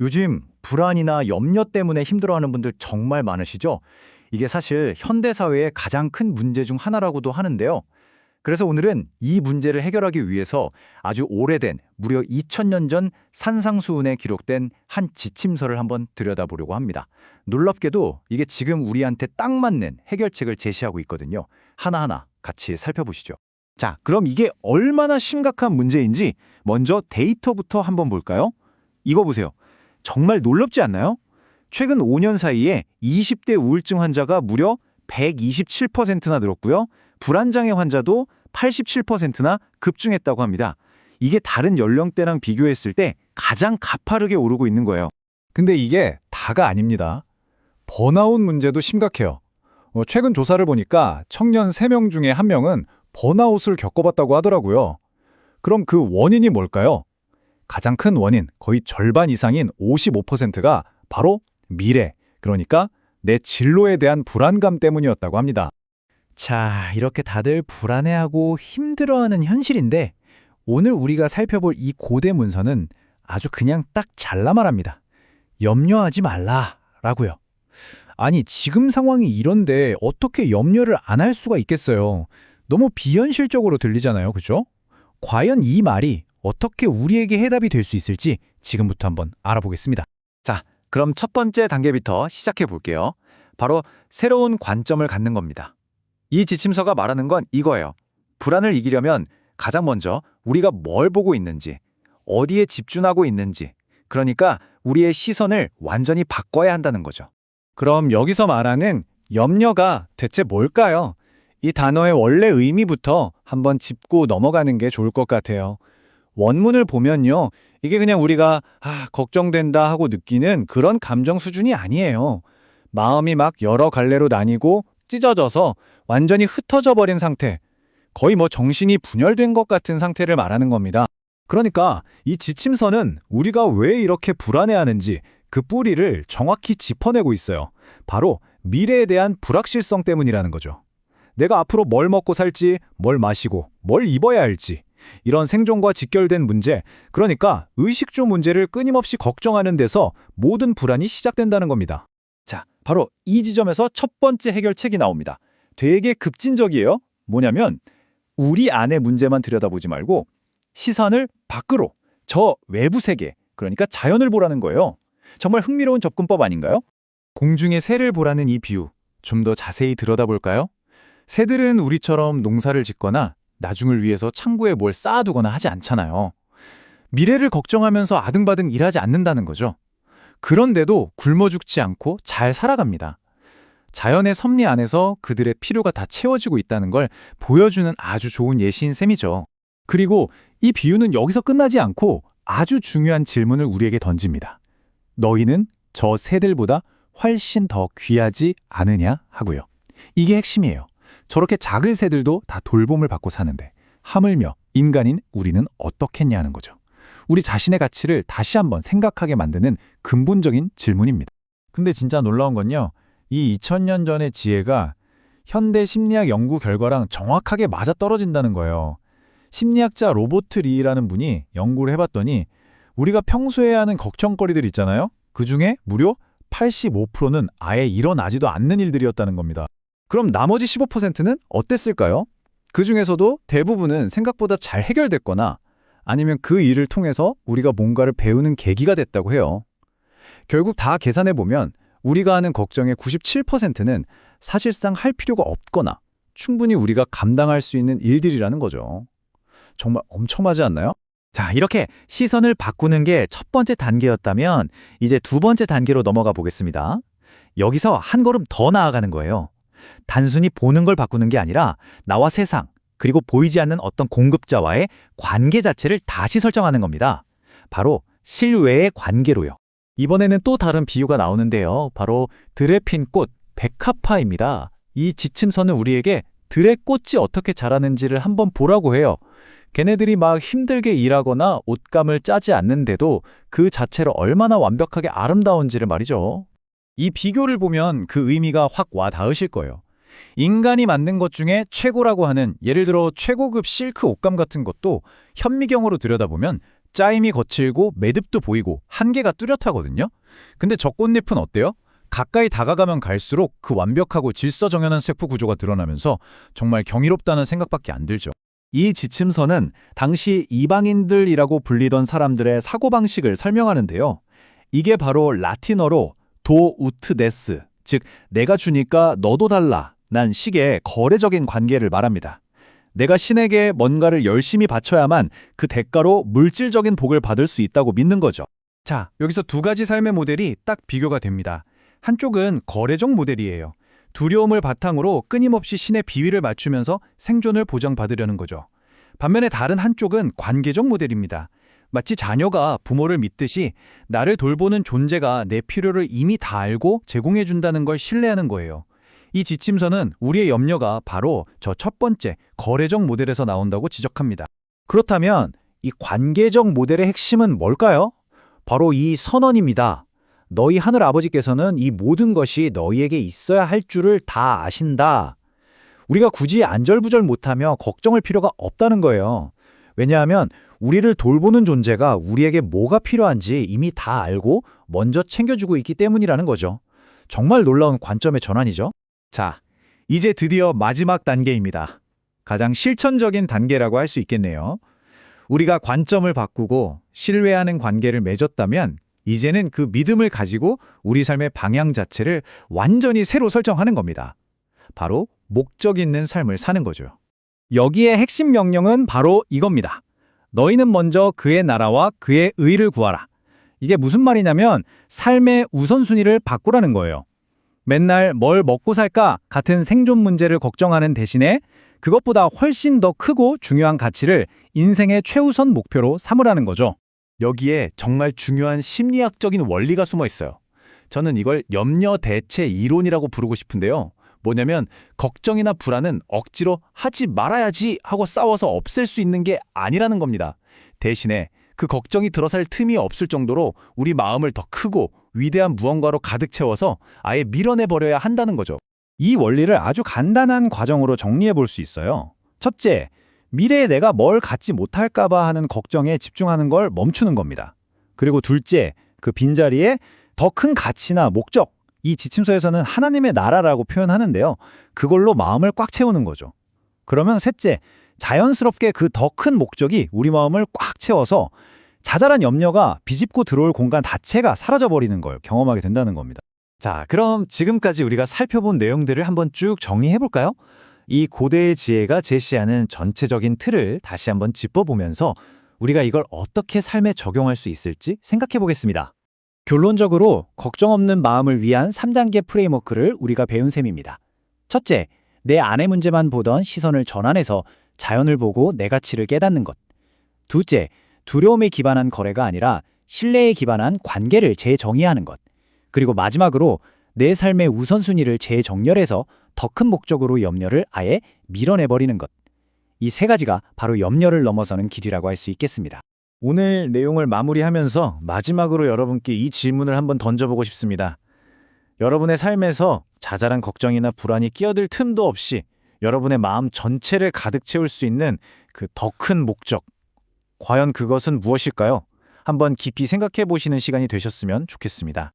요즘 불안이나 염려 때문에 힘들어하는 분들 정말 많으시죠? 이게 사실 현대 사회의 가장 큰 문제 중 하나라고도 하는데요. 그래서 오늘은 이 문제를 해결하기 위해서 아주 오래된 무려 2000년 전 산상수훈에 기록된 한 지침서를 한번 들여다보려고 합니다. 놀랍게도 이게 지금 우리한테 딱 맞는 해결책을 제시하고 있거든요. 하나하나 같이 살펴보시죠. 자, 그럼 이게 얼마나 심각한 문제인지 먼저 데이터부터 한번 볼까요? 이거 보세요. 정말 놀랍지 않나요? 최근 5년 사이에 20대 우울증 환자가 무려 127%나 늘었고요. 불안장애 환자도 87%나 급증했다고 합니다. 이게 다른 연령대랑 비교했을 때 가장 가파르게 오르고 있는 거예요. 근데 이게 다가 아닙니다. 번아웃 문제도 심각해요. 최근 조사를 보니까 청년 3명 중에 1명은 번아웃을 겪어봤다고 하더라고요. 그럼 그 원인이 뭘까요? 가장 큰 원인, 거의 절반 이상인 55%가 바로 미래, 그러니까 내 진로에 대한 불안감 때문이었다고 합니다. 자, 이렇게 다들 불안해하고 힘들어하는 현실인데 오늘 우리가 살펴볼 이 고대 문서는 아주 그냥 딱 잘라 말합니다. 염려하지 말라라고요. 아니, 지금 상황이 이런데 어떻게 염려를 안 할 수가 있겠어요. 너무 비현실적으로 들리잖아요, 그죠? 과연 이 말이 어떻게 우리에게 해답이 될 수 있을지 지금부터 한번 알아보겠습니다. 자, 그럼 첫 번째 단계부터 시작해 볼게요. 바로 새로운 관점을 갖는 겁니다. 이 지침서가 말하는 건 이거예요. 불안을 이기려면 가장 먼저 우리가 뭘 보고 있는지, 어디에 집중하고 있는지, 그러니까 우리의 시선을 완전히 바꿔야 한다는 거죠. 그럼 여기서 말하는 염려가 대체 뭘까요? 이 단어의 원래 의미부터 한번 짚고 넘어가는 게 좋을 것 같아요. 원문을 보면요. 이게 그냥 우리가 걱정된다 하고 느끼는 그런 감정 수준이 아니에요. 마음이 막 여러 갈래로 나뉘고 찢어져서 완전히 흩어져 버린 상태. 거의 정신이 분열된 것 같은 상태를 말하는 겁니다. 그러니까 이 지침서는 우리가 왜 이렇게 불안해하는지 그 뿌리를 정확히 짚어내고 있어요. 바로 미래에 대한 불확실성 때문이라는 거죠. 내가 앞으로 뭘 먹고 살지, 뭘 마시고, 뭘 입어야 할지 이런 생존과 직결된 문제, 그러니까 의식주 문제를 끊임없이 걱정하는 데서 모든 불안이 시작된다는 겁니다. 자, 바로 이 지점에서 첫 번째 해결책이 나옵니다. 되게 급진적이에요. 뭐냐면 우리 안의 문제만 들여다보지 말고 시선을 밖으로, 저 외부 세계, 그러니까 자연을 보라는 거예요. 정말 흥미로운 접근법 아닌가요? 공중의 새를 보라는 이 비유, 좀 더 자세히 들여다볼까요? 새들은 우리처럼 농사를 짓거나 나중을 위해서 창고에 뭘 쌓아두거나 하지 않잖아요. 미래를 걱정하면서 아등바등 일하지 않는다는 거죠. 그런데도 굶어 죽지 않고 잘 살아갑니다. 자연의 섭리 안에서 그들의 필요가 다 채워지고 있다는 걸 보여주는 아주 좋은 예시인 셈이죠. 그리고 이 비유는 여기서 끝나지 않고 아주 중요한 질문을 우리에게 던집니다. 너희는 저 새들보다 훨씬 더 귀하지 않으냐 하고요. 이게 핵심이에요. 저렇게 작은 새들도 다 돌봄을 받고 사는데 하물며 인간인 우리는 어떻겠냐 하는 거죠. 우리 자신의 가치를 다시 한번 생각하게 만드는 근본적인 질문입니다. 근데 진짜 놀라운 건요. 이 2000년 전의 지혜가 현대 심리학 연구 결과랑 정확하게 맞아떨어진다는 거예요. 심리학자 로버트 리라는 분이 연구를 해봤더니 우리가 평소에 하는 걱정거리들 있잖아요. 그중에 무려 85%는 아예 일어나지도 않는 일들이었다는 겁니다. 그럼 나머지 15%는 어땠을까요? 그 중에서도 대부분은 생각보다 잘 해결됐거나 아니면 그 일을 통해서 우리가 뭔가를 배우는 계기가 됐다고 해요. 결국 다 계산해보면 우리가 하는 걱정의 97%는 사실상 할 필요가 없거나 충분히 우리가 감당할 수 있는 일들이라는 거죠. 정말 엄청나지 않나요? 자, 이렇게 시선을 바꾸는 게 첫 번째 단계였다면 이제 두 번째 단계로 넘어가 보겠습니다. 여기서 한 걸음 더 나아가는 거예요. 단순히 보는 걸 바꾸는 게 아니라 나와 세상, 그리고 보이지 않는 어떤 공급자와의 관계 자체를 다시 설정하는 겁니다. 바로 실외의 관계로요. 이번에는 또 다른 비유가 나오는데요. 바로 들에 핀 꽃, 백합화입니다. 이 지침서는 우리에게 들의 꽃이 어떻게 자라는지를 한번 보라고 해요. 걔네들이 막 힘들게 일하거나 옷감을 짜지 않는데도 그 자체로 얼마나 완벽하게 아름다운지를 말이죠. 이 비교를 보면 그 의미가 확 와 닿으실 거예요. 인간이 만든 것 중에 최고라고 하는 예를 들어 최고급 실크 옷감 같은 것도 현미경으로 들여다보면 짜임이 거칠고 매듭도 보이고 한계가 뚜렷하거든요. 근데 저 꽃잎은 어때요? 가까이 다가가면 갈수록 그 완벽하고 질서정연한 쇠프 구조가 드러나면서 정말 경이롭다는 생각밖에 안 들죠. 이 지침서는 당시 이방인들이라고 불리던 사람들의 사고방식을 설명하는데요. 이게 바로 라틴어로 도 우트 데스, 즉 내가 주니까 너도 달라 난 식의 거래적인 관계를 말합니다. 내가 신에게 뭔가를 열심히 바쳐야만 그 대가로 물질적인 복을 받을 수 있다고 믿는 거죠. 자, 여기서 두 가지 삶의 모델이 딱 비교가 됩니다. 한쪽은 거래적 모델이에요. 두려움을 바탕으로 끊임없이 신의 비위를 맞추면서 생존을 보장받으려는 거죠. 반면에 다른 한쪽은 관계적 모델입니다. 마치 자녀가 부모를 믿듯이 나를 돌보는 존재가 내 필요를 이미 다 알고 제공해준다는 걸 신뢰하는 거예요. 이 지침서는 우리의 염려가 바로 저 첫 번째 거래적 모델에서 나온다고 지적합니다. 그렇다면 이 관계적 모델의 핵심은 뭘까요? 바로 이 선언입니다. 너희 하늘 아버지께서는 이 모든 것이 너희에게 있어야 할 줄을 다 아신다. 우리가 굳이 안절부절 못하며 걱정할 필요가 없다는 거예요. 왜냐하면 우리를 돌보는 존재가 우리에게 뭐가 필요한지 이미 다 알고 먼저 챙겨주고 있기 때문이라는 거죠. 정말 놀라운 관점의 전환이죠. 자, 이제 드디어 마지막 단계입니다. 가장 실천적인 단계라고 할 수 있겠네요. 우리가 관점을 바꾸고 신뢰하는 관계를 맺었다면 이제는 그 믿음을 가지고 우리 삶의 방향 자체를 완전히 새로 설정하는 겁니다. 바로 목적 있는 삶을 사는 거죠. 여기에 핵심 명령은 바로 이겁니다. 너희는 먼저 그의 나라와 그의 의를 구하라. 이게 무슨 말이냐면 삶의 우선순위를 바꾸라는 거예요. 맨날 뭘 먹고 살까 같은 생존 문제를 걱정하는 대신에 그것보다 훨씬 더 크고 중요한 가치를 인생의 최우선 목표로 삼으라는 거죠. 여기에 정말 중요한 심리학적인 원리가 숨어 있어요. 저는 이걸 염려 대체 이론이라고 부르고 싶은데요. 뭐냐면 걱정이나 불안은 억지로 하지 말아야지 하고 싸워서 없앨 수 있는 게 아니라는 겁니다. 대신에 그 걱정이 들어설 틈이 없을 정도로 우리 마음을 더 크고 위대한 무언가로 가득 채워서 아예 밀어내버려야 한다는 거죠. 이 원리를 아주 간단한 과정으로 정리해 볼 수 있어요. 첫째, 미래에 내가 뭘 갖지 못할까 봐 하는 걱정에 집중하는 걸 멈추는 겁니다. 그리고 둘째, 그 빈자리에 더 큰 가치나 목적, 이 지침서에서는 하나님의 나라라고 표현하는데요. 그걸로 마음을 꽉 채우는 거죠. 그러면 셋째, 자연스럽게 그 더 큰 목적이 우리 마음을 꽉 채워서 자잘한 염려가 비집고 들어올 공간 자체가 사라져버리는 걸 경험하게 된다는 겁니다. 자, 그럼 지금까지 우리가 살펴본 내용들을 한번 쭉 정리해볼까요? 이 고대의 지혜가 제시하는 전체적인 틀을 다시 한번 짚어보면서 우리가 이걸 어떻게 삶에 적용할 수 있을지 생각해보겠습니다. 결론적으로 걱정 없는 마음을 위한 3단계 프레임워크를 우리가 배운 셈입니다. 첫째, 내 안의 문제만 보던 시선을 전환해서 자연을 보고 내 가치를 깨닫는 것. 둘째, 두려움에 기반한 거래가 아니라 신뢰에 기반한 관계를 재정의하는 것. 그리고 마지막으로 내 삶의 우선순위를 재정렬해서 더 큰 목적으로 염려를 아예 밀어내버리는 것. 이 세 가지가 바로 염려를 넘어서는 길이라고 할 수 있겠습니다. 오늘 내용을 마무리하면서 마지막으로 여러분께 이 질문을 한번 던져보고 싶습니다. 여러분의 삶에서 자잘한 걱정이나 불안이 끼어들 틈도 없이 여러분의 마음 전체를 가득 채울 수 있는 그 더 큰 목적. 과연 그것은 무엇일까요? 한번 깊이 생각해 보시는 시간이 되셨으면 좋겠습니다.